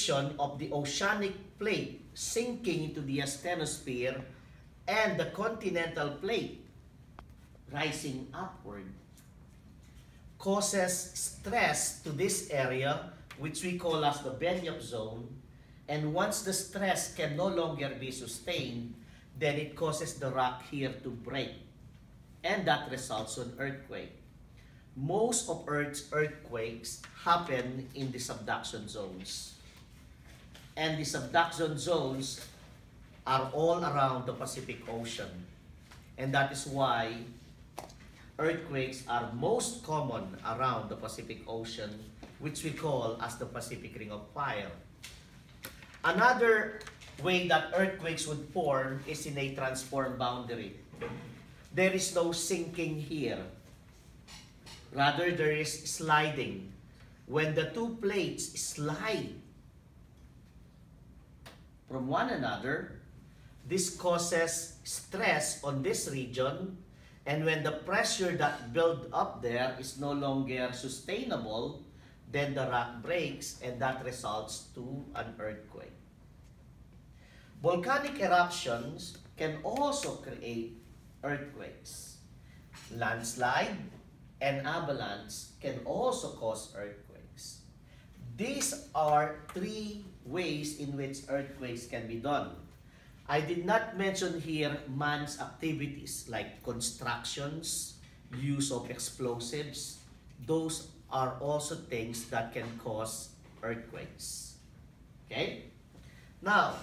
formation of the oceanic plate sinking into the asthenosphere and the continental plate rising upward causes stress to this area, which we call as the Benioff zone. And once the stress can no longer be sustained, then it causes the rock here to break. And that results in earthquake. Most of Earth's earthquakes happen in the subduction zones. And the subduction zones are all around the Pacific Ocean. And that is why earthquakes are most common around the Pacific Ocean, which we call as the Pacific Ring of Fire. Another way that earthquakes would form is in a transform boundary. There is no sinking here. Rather, there is sliding. When the two plates slide from one another, this causes stress on this region, and when the pressure that built up there is no longer sustainable, then the rock breaks, and that results to an earthquake. Volcanic eruptions can also create earthquakes. Landslide and avalanche can also cause earthquakes. These are three ways in which earthquakes can be done. I did not mention here man's activities like constructions, use of explosives. Those are also things that can cause earthquakes. Okay? Now,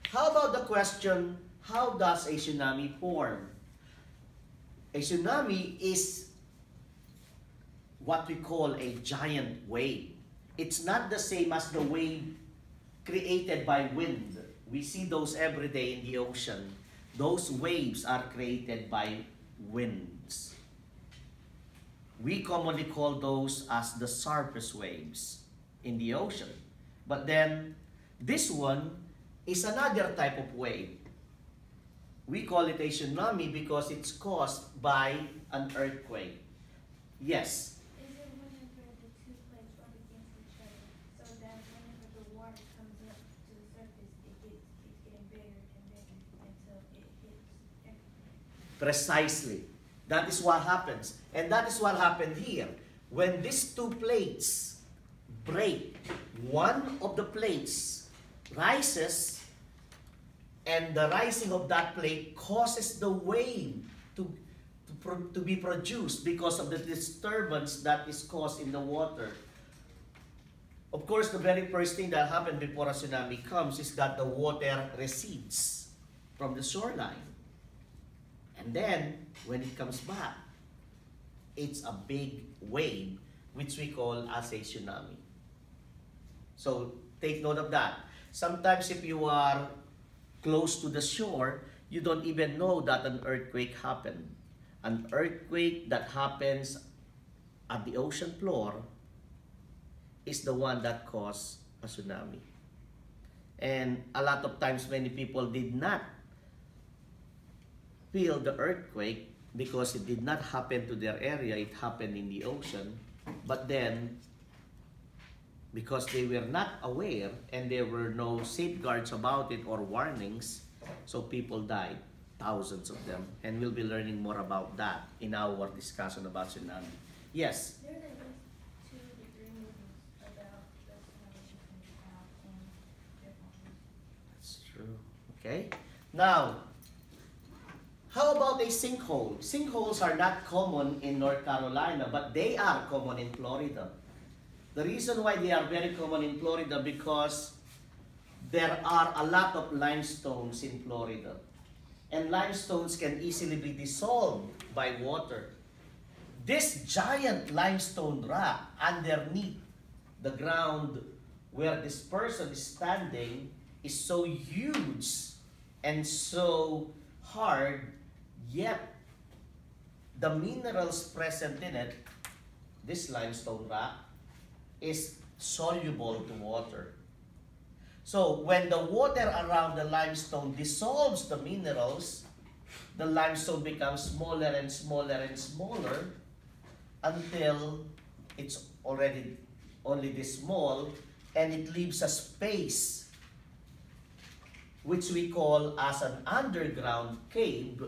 how about the question, how does a tsunami form? A tsunami is what we call a giant wave. It's not the same as the wave created by wind. We see those every day in the ocean. Those waves are created by winds. We commonly call those as the surface waves in the ocean. But then, this one is another type of wave. We call it a tsunami because it's caused by an earthquake. Yes? Precisely. That is what happens. And that is what happened here. When these two plates break, one of the plates rises, and the rising of that plate causes the wave to be produced because of the disturbance that is caused in the water. Of course, the very first thing that happened before a tsunami comes is that the water recedes from the shoreline. And then, when it comes back, it's a big wave, which we call as a tsunami. So, take note of that. Sometimes if you are close to the shore, you don't even know that an earthquake happened. An earthquake that happens at the ocean floor is the one that caused a tsunami. And a lot of times, many people did not feel the earthquake because it did not happen to their area, it happened in the ocean. But then, because they were not aware and there were no safeguards about it or warnings, so people died, thousands of them. And we'll be learning more about that in our discussion about tsunami. Yes? There's at least 2 degree movements about the tsunami coming out in different. That's true. Okay. Now, how about a sinkhole? Sinkholes are not common in North Carolina, but they are common in Florida. The reason why they are very common in Florida because there are a lot of limestones in Florida. And limestones can easily be dissolved by water. This giant limestone rock underneath the ground where this person is standing is so huge and so hard, yet the minerals present in it, this limestone rock, is soluble to water. So when the water around the limestone dissolves the minerals, the limestone becomes smaller and smaller and smaller until it's already only this small, and it leaves a space which we call as an underground cave,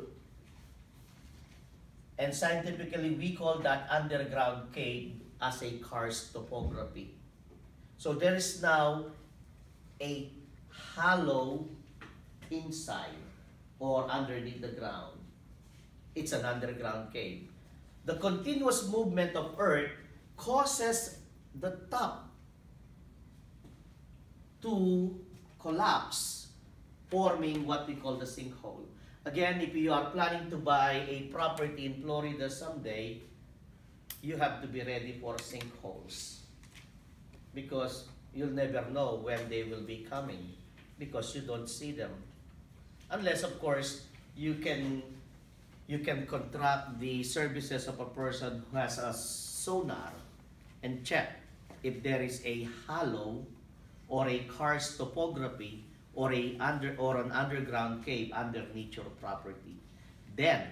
and scientifically we call that underground cave as a karst topography. So there is now a hollow inside or underneath the ground. It's an underground cave. The continuous movement of earth causes the top to collapse, forming what we call the sinkhole. Again, if you are planning to buy a property in Florida someday, you have to be ready for sinkholes, because you'll never know when they will be coming, because you don't see them. Unless, of course, you can contract the services of a person who has a sonar and check if there is a hollow or a karst topography or an underground cave underneath your property. Then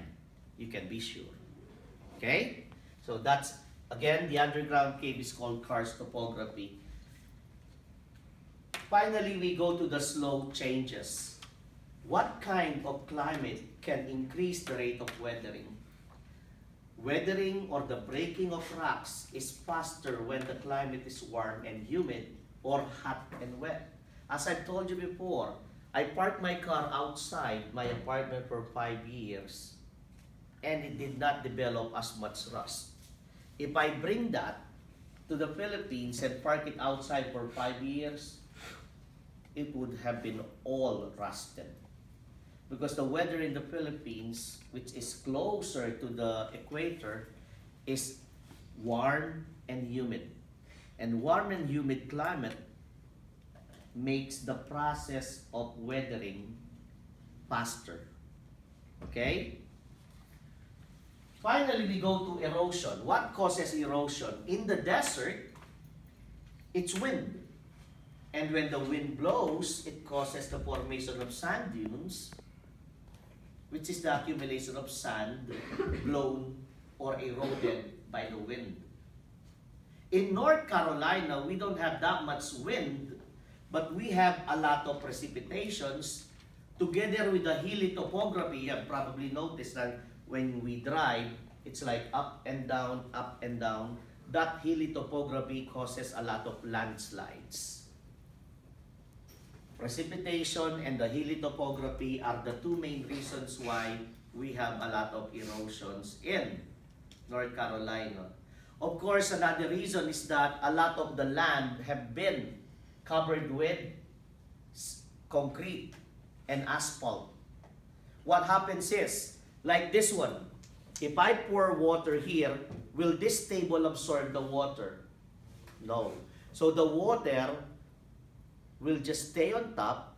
you can be sure. Okay? So that's, again, the underground cave is called karst topography. Finally, we go to the slow changes. What kind of climate can increase the rate of weathering? Weathering, or the breaking of rocks, is faster when the climate is warm and humid or hot and wet. As I told you before, I parked my car outside my apartment for 5 years and it did not develop as much rust. If I bring that to the Philippines and park it outside for 5 years, it would have been all rusted. Because the weather in the Philippines, which is closer to the equator, is warm and humid. And warm and humid climate makes the process of weathering faster. Okay? Finally, we go to erosion. What causes erosion? In the desert, it's wind. And when the wind blows, it causes the formation of sand dunes, which is the accumulation of sand blown or eroded by the wind. In North Carolina, we don't have that much wind, but we have a lot of precipitations. Together with the hilly topography, you have probably noticed that when we drive, it's like up and down, up and down. That hilly topography causes a lot of landslides. Precipitation and the hilly topography are the two main reasons why we have a lot of erosions in North Carolina. Of course, another reason is that a lot of the land have been covered with concrete and asphalt. What happens is, like this one, if I pour water here, will this table absorb the water? No. So the water will just stay on top,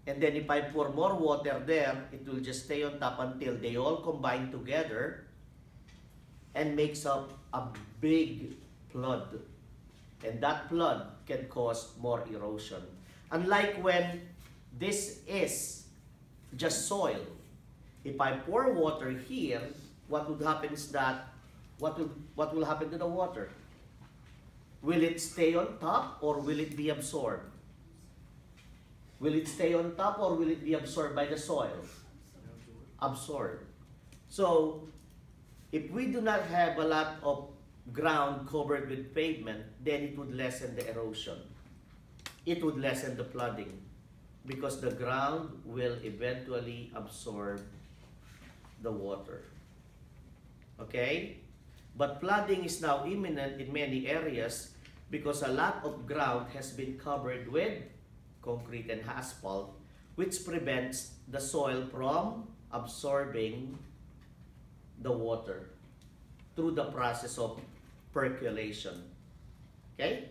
and then if I pour more water there, it will just stay on top until they all combine together and makes up a big flood. And that flood can cause more erosion. Unlike when this is just soil. If I pour water here, what would happen is that, what will happen to the water? Will it stay on top or will it be absorbed? Will it stay on top or will it be absorbed by the soil? Absorbed. So, if we do not have a lot of ground covered with pavement, then it would lessen the erosion. It would lessen the flooding because the ground will eventually absorb the water. Okay? But flooding is now imminent in many areas because a lot of ground has been covered with concrete and asphalt, which prevents the soil from absorbing the water through the process of percolation. Okay?